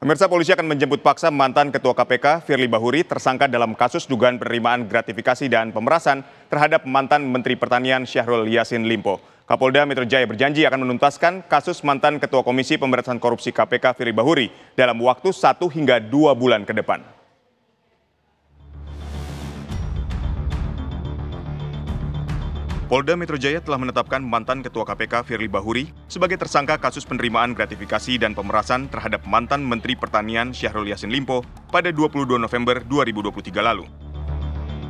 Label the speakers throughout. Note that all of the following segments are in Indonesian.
Speaker 1: Pemirsa, polisi akan menjemput paksa mantan Ketua KPK Firly Bahuri tersangka dalam kasus dugaan penerimaan gratifikasi dan pemerasan terhadap mantan Menteri Pertanian Syahrul Yassin Limpo. Kapolda Metro Jaya berjanji akan menuntaskan kasus mantan Ketua Komisi Pemberantasan Korupsi KPK Firly Bahuri dalam waktu 1 hingga 2 bulan ke depan. Polda Metro Jaya telah menetapkan mantan Ketua KPK Firly Bahuri sebagai tersangka kasus penerimaan gratifikasi dan pemerasan terhadap mantan Menteri Pertanian Syahrul Yassin Limpo pada 22 November 2023 lalu.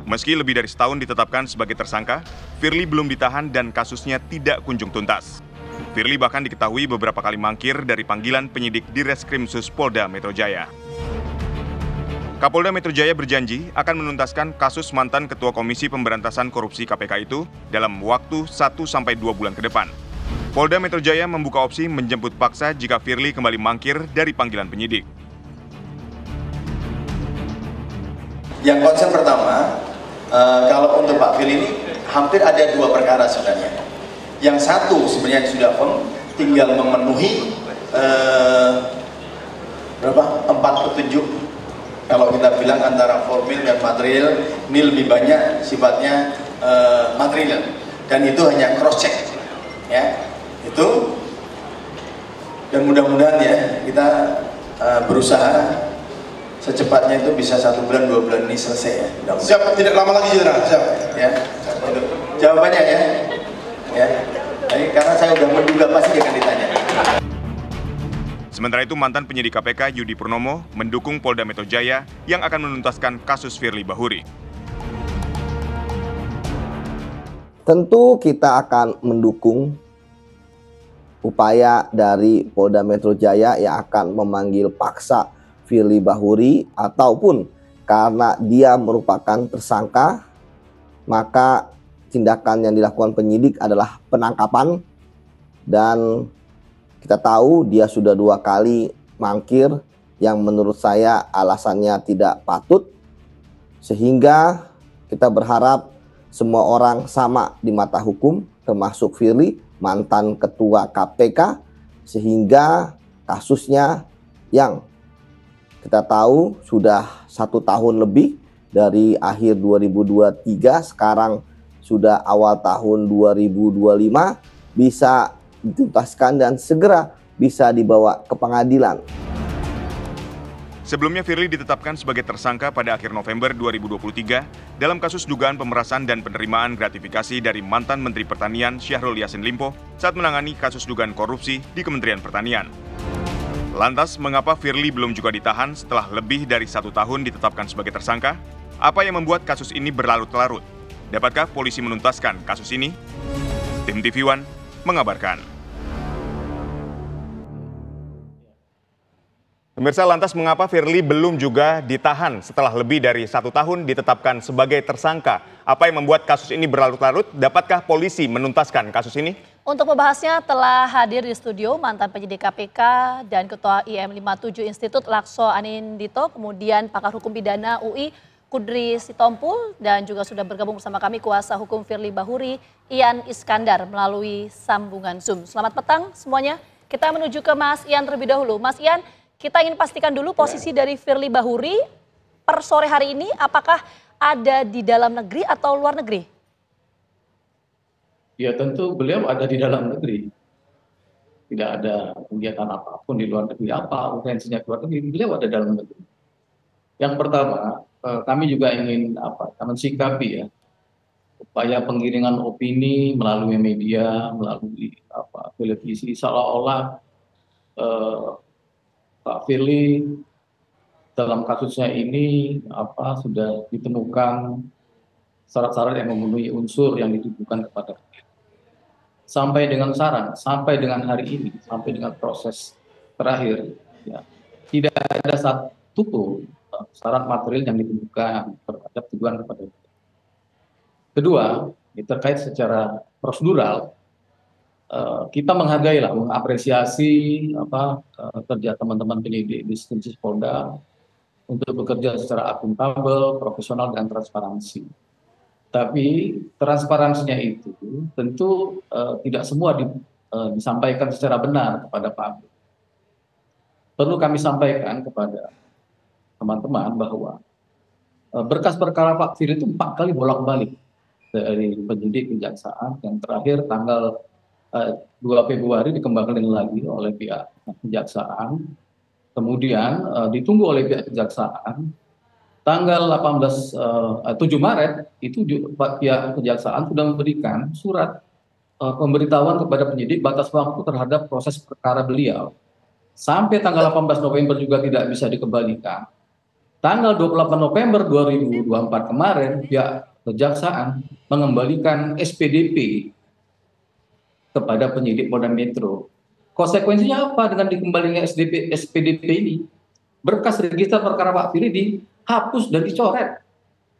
Speaker 1: Meski lebih dari setahun ditetapkan sebagai tersangka, Firly belum ditahan dan kasusnya tidak kunjung tuntas. Firly bahkan diketahui beberapa kali mangkir dari panggilan penyidik di Reskrimsus Polda Metro Jaya. Kapolda Metro Jaya berjanji akan menuntaskan kasus mantan Ketua Komisi Pemberantasan Korupsi KPK itu dalam waktu 1-2 bulan ke depan. Polda Metro Jaya membuka opsi menjemput paksa jika Firly kembali mangkir dari panggilan penyidik.
Speaker 2: Yang konsep pertama, kalau untuk Pak Firly ini hampir ada 2 perkara sebenarnya. Yang satu sebenarnya sudah firm, tinggal memenuhi 4 petunjuk. Kalau kita bilang antara formil dan material, ini lebih banyak sifatnya material, dan itu hanya cross check, ya itu. Dan mudah-mudahan ya kita berusaha secepatnya itu bisa 1 bulan 2 bulan ini selesai ya.
Speaker 3: Siap, tidak lama lagi Jenderal. Siap.
Speaker 2: Ya, itu jawabannya ya. Ya, jadi karena saya udah menduga pasti dia akan ditanya.
Speaker 1: Sementara itu, mantan penyidik KPK Yudi Purnomo mendukung Polda Metro Jaya yang akan menuntaskan kasus Firly Bahuri.
Speaker 4: Tentu kita akan mendukung upaya dari Polda Metro Jaya yang akan memanggil paksa Firly Bahuri, ataupun karena dia merupakan tersangka, maka tindakan yang dilakukan penyidik adalah penangkapan. Dan kita tahu dia sudah 2 kali mangkir yang menurut saya alasannya tidak patut, sehingga kita berharap semua orang sama di mata hukum, termasuk Firly, mantan Ketua KPK, sehingga kasusnya yang kita tahu sudah 1 tahun lebih dari akhir 2023, sekarang sudah awal tahun 2025, bisa dituntaskan dan segera bisa dibawa ke pengadilan.
Speaker 1: Sebelumnya, Firly ditetapkan sebagai tersangka pada akhir November 2023 dalam kasus dugaan pemerasan dan penerimaan gratifikasi dari mantan Menteri Pertanian Syahrul Yassin Limpo saat menangani kasus dugaan korupsi di Kementerian Pertanian. Lantas, mengapa Firly belum juga ditahan setelah lebih dari 1 tahun ditetapkan sebagai tersangka? Apa yang membuat kasus ini berlarut-larut? Dapatkah polisi menuntaskan kasus ini? Tim TV One mengabarkan. Pemirsa, lantas mengapa Firly belum juga ditahan setelah lebih dari 1 tahun ditetapkan sebagai tersangka? Apa yang membuat kasus ini berlarut-larut? Dapatkah polisi menuntaskan kasus ini?
Speaker 5: Untuk membahasnya telah hadir di studio mantan penyidik KPK dan Ketua IM 57 Institut Lakso Anindito, kemudian pakar hukum pidana UI Kudri Sitompul, dan juga sudah bergabung bersama kami kuasa hukum Firly Bahuri Ian Iskandar melalui sambungan Zoom. Selamat petang semuanya. Kita menuju ke Mas Ian terlebih dahulu. Mas Ian, kita ingin pastikan dulu posisi dari Firly Bahuri per sore hari ini, apakah ada di dalam negeri atau luar negeri?
Speaker 6: Ya tentu beliau ada di dalam negeri. Tidak ada kegiatan apapun di luar negeri. Apa urgensinya keluar negeri? Beliau ada dalam negeri. Yang pertama, kami juga ingin mensikapi ya upaya penggiringan opini melalui media, melalui televisi, seolah-olah Pak Firly dalam kasusnya ini sudah ditemukan syarat-syarat yang memenuhi unsur yang ditujukan kepada beliau. Sampai dengan hari ini, sampai dengan proses terakhir, ya, tidak ada satupun syarat material yang ditemukan terhadap tuduhan kepada beliau. Kedua, terkait secara prosedural, kita menghargai mengapresiasi kerja teman-teman penyidik di Reskrimsus Polda untuk bekerja secara akuntabel, profesional, dan transparansi. Tapi transparansinya itu tentu tidak semua disampaikan secara benar kepada publik. perlu kami sampaikan kepada teman-teman bahwa berkas perkara Pak Firly itu 4 kali bolak-balik dari penyidik kejaksaan, yang terakhir tanggal 2 Februari dikembangkan lagi oleh pihak kejaksaan, kemudian ditunggu oleh pihak kejaksaan, tanggal 7 Maret itu pihak kejaksaan sudah memberikan surat pemberitahuan kepada penyidik batas waktu terhadap proses perkara beliau. Sampai tanggal 18 November juga tidak bisa dikembalikan. Tanggal 28 November 2024 kemarin, pihak kejaksaan mengembalikan SPDP kepada penyidik Polda Metro. Konsekuensinya apa dengan dikembalikan SPDP ini? Berkas register perkara Pak Firly dihapus dan dicoret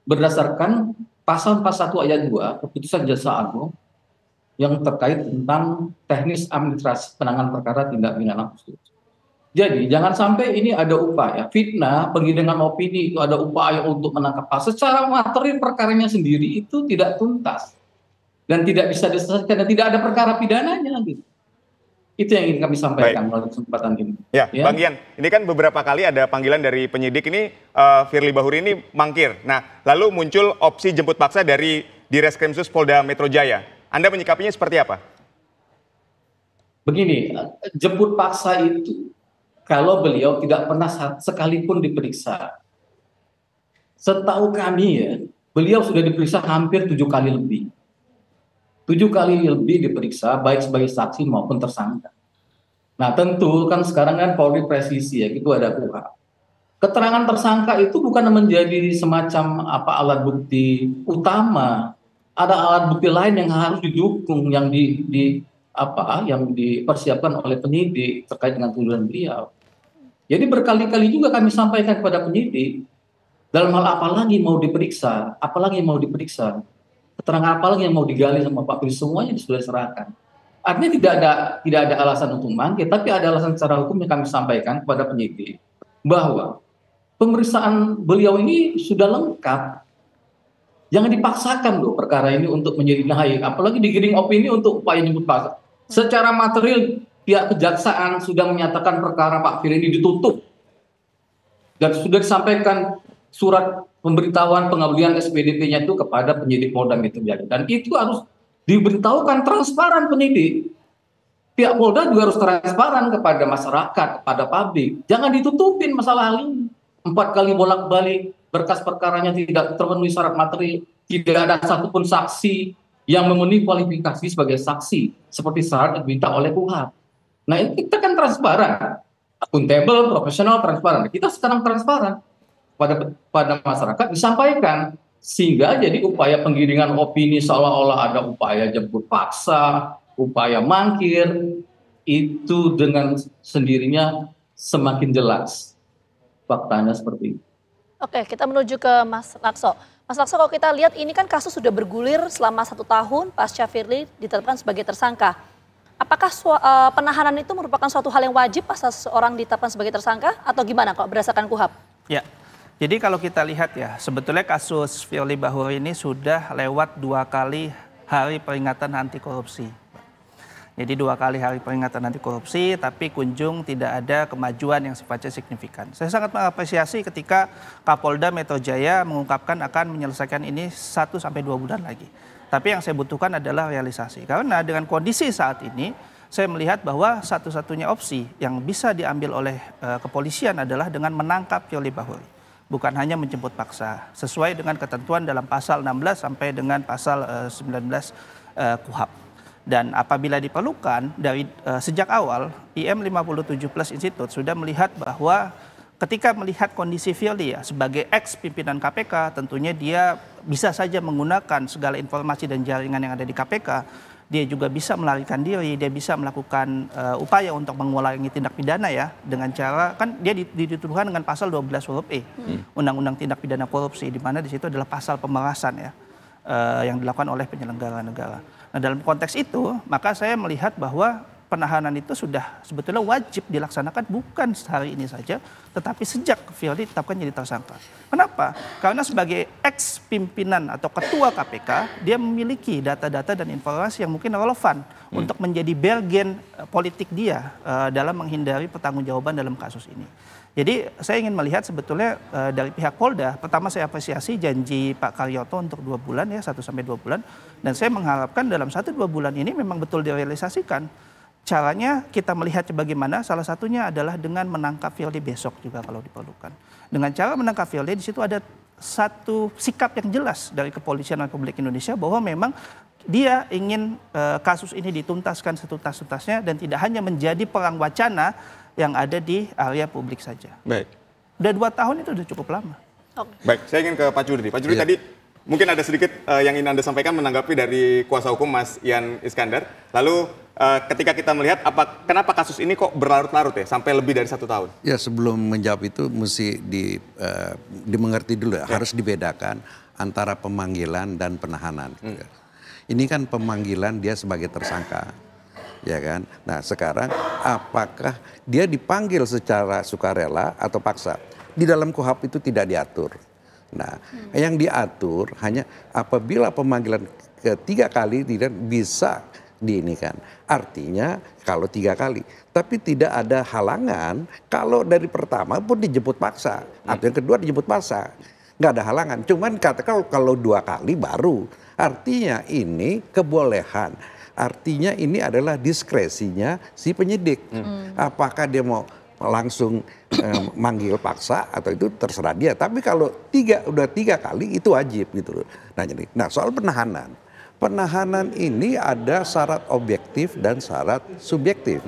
Speaker 6: berdasarkan pasal 41 ayat 2 keputusan Jaksa Agung yang terkait tentang teknis administrasi penanganan perkara tindak pidana khusus. Jadi jangan sampai ini ada upaya fitnah, penggiringan opini, itu ada upaya untuk menangkap kasus. Secara materi perkaranya sendiri itu tidak tuntas dan tidak bisa diselesaikan dan tidak ada perkara pidananya gitu. Itu yang ingin kami sampaikan melalui kesempatan ini.
Speaker 1: Ya, Bang Gian, ini kan beberapa kali ada panggilan dari penyidik ini, Firly Bahuri ini mangkir. Nah, lalu muncul opsi jemput paksa dari Direskrimsus Polda Metro Jaya. Anda menyikapinya seperti apa?
Speaker 6: Begini, jemput paksa itu kalau beliau tidak pernah sekalipun diperiksa. Setahu kami ya, beliau sudah diperiksa hampir 7 kali lebih. 7 kali lebih diperiksa, baik sebagai saksi maupun tersangka. Nah tentu kan sekarang kan Polri presisi ya, itu ada KUHP. Keterangan tersangka itu bukan menjadi semacam alat bukti utama. Ada alat bukti lain yang harus didukung, yang dipersiapkan oleh penyidik terkait dengan tuduhan beliau. Jadi berkali-kali juga kami sampaikan kepada penyidik, dalam hal apa lagi mau diperiksa, keterangan apa lagi yang mau digali sama Pak Firly, semuanya sudah diserahkan. Artinya tidak ada alasan untuk manggil, tapi ada alasan secara hukum yang kami sampaikan kepada penyidik bahwa pemeriksaan beliau ini sudah lengkap. Jangan dipaksakan loh perkara ini untuk menjadi naik, apalagi digiring opini untuk upaya jemput paksa. Secara material pihak kejaksaan sudah menyatakan perkara Pak Firly ini ditutup dan sudah disampaikan surat pemberitahuan pengembalian SPDP-nya itu kepada penyidik Polda Metro Jaya, dan itu harus diberitahukan transparan penyidik. Pihak Polda juga harus transparan kepada masyarakat, kepada publik. Jangan ditutupin masalah hal ini. 4 kali bolak-balik berkas perkaranya tidak terpenuhi syarat materi, tidak ada satupun saksi yang memenuhi kualifikasi sebagai saksi seperti syarat yang diminta oleh KUHP. Nah ini kita kan transparan, akuntabel, profesional, transparan. Kita sekarang transparan pada masyarakat disampaikan, sehingga jadi upaya penggiringan opini seolah-olah ada upaya jemput paksa, upaya mangkir, itu dengan sendirinya semakin jelas faktanya seperti itu.
Speaker 5: Oke, kita menuju ke Mas Lakso. Mas Lakso, kalau kita lihat ini kan kasus sudah bergulir selama 1 tahun pasca Firly ditetapkan sebagai tersangka. Apakah penahanan itu merupakan suatu hal yang wajib pas seseorang ditetapkan sebagai tersangka atau gimana kalau berdasarkan KUHP?
Speaker 7: Ya, jadi kalau kita lihat ya, sebetulnya kasus Firly Bahuri ini sudah lewat 2 kali hari peringatan anti korupsi. Jadi 2 kali hari peringatan anti korupsi, tapi kunjung tidak ada kemajuan yang sifatnya signifikan. Saya sangat mengapresiasi ketika Kapolda Metro Jaya mengungkapkan akan menyelesaikan ini 1 sampai 2 bulan lagi. Tapi yang saya butuhkan adalah realisasi. Karena dengan kondisi saat ini, saya melihat bahwa satu-satunya opsi yang bisa diambil oleh kepolisian adalah dengan menangkap Firly Bahuri. Bukan hanya menjemput paksa, sesuai dengan ketentuan dalam pasal 16 sampai dengan pasal 19 KUHP. Dan apabila diperlukan, dari sejak awal, IM 57 Plus Institute sudah melihat bahwa ketika melihat kondisi Firly ya, sebagai ex-pimpinan KPK, tentunya dia bisa saja menggunakan segala informasi dan jaringan yang ada di KPK. Dia juga bisa melarikan diri, dia bisa melakukan upaya untuk mengulangi tindak pidana ya, dengan cara, kan dia dituduhkan dengan pasal 12 huruf E, Undang-Undang Tindak Pidana Korupsi, di mana di situ adalah pasal pemerasan ya, yang dilakukan oleh penyelenggara negara. Nah dalam konteks itu, maka saya melihat bahwa penahanan itu sudah sebetulnya wajib dilaksanakan bukan hari ini saja, tetapi sejak Firly ditetapkan jadi tersangka. Kenapa? Karena sebagai ex pimpinan atau ketua KPK, dia memiliki data-data dan informasi yang mungkin relevan untuk menjadi bergen politik dia dalam menghindari pertanggungjawaban dalam kasus ini. Jadi saya ingin melihat sebetulnya dari pihak Polda, pertama saya apresiasi janji Pak Karyoto untuk 2 bulan ya, 1 sampai 2 bulan. Dan saya mengharapkan dalam 1-2 bulan ini memang betul direalisasikan. Caranya kita melihat bagaimana, salah satunya adalah dengan menangkap Firly besok juga kalau diperlukan. Dengan cara menangkap Firly di situ ada satu sikap yang jelas dari Kepolisian Republik Indonesia bahwa memang dia ingin kasus ini dituntaskan setuntas-tuntasnya dan tidak hanya menjadi perang wacana yang ada di area publik saja.
Speaker 1: Baik.
Speaker 7: Udah 2 tahun itu udah cukup lama.
Speaker 1: Baik, saya ingin ke Pak Juri. Pak Juri tadi mungkin ada sedikit yang ingin Anda sampaikan menanggapi dari kuasa hukum Mas Ian Iskandar. Lalu ketika kita melihat kenapa kasus ini kok berlarut-larut ya sampai lebih dari 1 tahun?
Speaker 8: Ya, sebelum menjawab itu mesti dimengerti dulu ya. Harus dibedakan antara pemanggilan dan penahanan. Ini kan pemanggilan dia sebagai tersangka. Ya kan? Nah sekarang apakah dia dipanggil secara sukarela atau paksa? Di dalam KUHP itu tidak diatur. Nah yang diatur hanya apabila pemanggilan ketiga kali tidak bisa diinikan. Artinya kalau 3 kali. Tapi tidak ada halangan kalau dari pertama pun dijemput paksa. Atau yang kedua dijemput paksa. Nggak ada halangan. Cuman katakan kalau 2 kali baru. Artinya ini kebolehan. Artinya ini adalah diskresinya si penyidik. Apakah dia mau langsung manggil paksa atau itu terserah dia. Tapi kalau udah 3 kali itu wajib gitu loh. Nah soal penahanan. Penahanan ini ada syarat objektif dan syarat subjektif.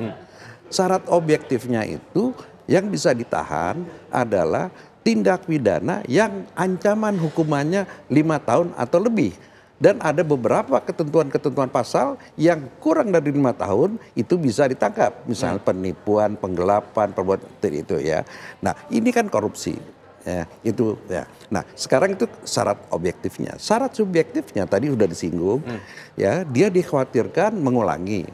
Speaker 8: Syarat objektifnya itu yang bisa ditahan adalah tindak pidana yang ancaman hukumannya 5 tahun atau lebih. Dan ada beberapa ketentuan-ketentuan pasal yang kurang dari 5 tahun itu bisa ditangkap. Misalnya penipuan, penggelapan, perbuatan itu ya. Nah ini kan korupsi. Ya, itu ya. Nah sekarang itu syarat objektifnya. Syarat subjektifnya tadi sudah disinggung. Ya, dia dikhawatirkan mengulangi.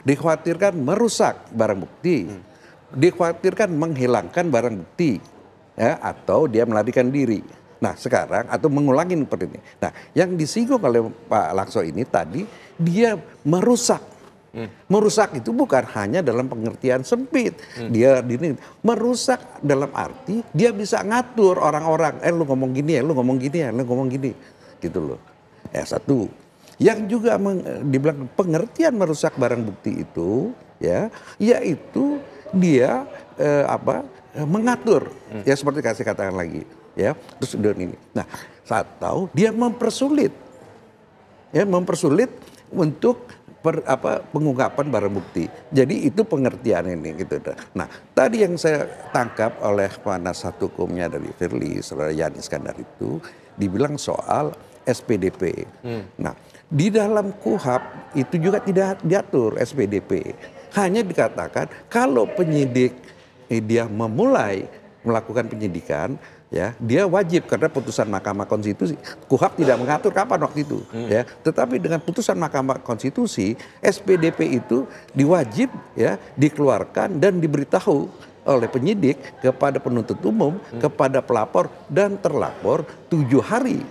Speaker 8: Dikhawatirkan merusak barang bukti. Dikhawatirkan menghilangkan barang bukti. Ya, atau dia melarikan diri. Nah sekarang atau mengulangi seperti ini. Nah yang disinggung oleh Pak Lakso ini tadi dia merusak. Merusak itu bukan hanya dalam pengertian sempit. Dia merusak dalam arti dia bisa ngatur orang-orang. Lu ngomong gini ya, lu ngomong gini ya, lu ngomong gini. Gitu loh. Satu. Yang juga dibilang pengertian merusak barang bukti itu ya, yaitu dia mengatur. Ya seperti kasih katakan lagi. Ya, terus ini. Nah, atau dia mempersulit, ya mempersulit untuk pengungkapan barang bukti. Jadi itu pengertian ini gitu. Nah, tadi yang saya tangkap oleh penasihat hukumnya dari Firly, saudara Ian Iskandar itu dibilang soal SPDP. Nah, di dalam KUHP itu juga tidak diatur SPDP. Hanya dikatakan kalau penyidik dia memulai melakukan penyidikan, ya dia wajib karena putusan Mahkamah Konstitusi. KUHP tidak mengatur kapan waktu itu, ya. Tetapi dengan putusan Mahkamah Konstitusi, SPDP itu diwajib ya dikeluarkan dan diberitahu oleh penyidik kepada penuntut umum, kepada pelapor dan terlapor 7 hari.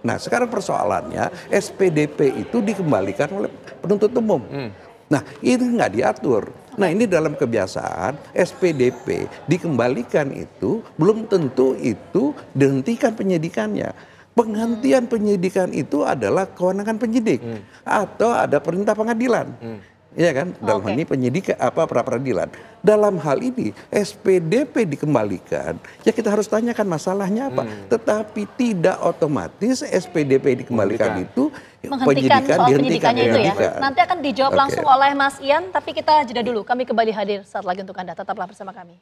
Speaker 8: Nah, sekarang persoalannya SPDP itu dikembalikan oleh penuntut umum. Nah, ini nggak diatur. Nah, ini dalam kebiasaan SPDP dikembalikan itu belum tentu itu dihentikan penyidikannya. Penghentian penyidikan itu adalah kewenangan penyidik atau ada perintah pengadilan. Iya kan? Dalam hal ini penyidik pra peradilan. Dalam hal ini SPDP dikembalikan, ya kita harus tanyakan masalahnya apa. Tetapi tidak otomatis SPDP dikembalikan itu
Speaker 5: menghentikan penyidikannya itu ya. Nanti akan dijawab langsung oleh Mas Ian, tapi kita jeda dulu. Kami kembali hadir saat lagi untuk Anda. Tetaplah bersama kami.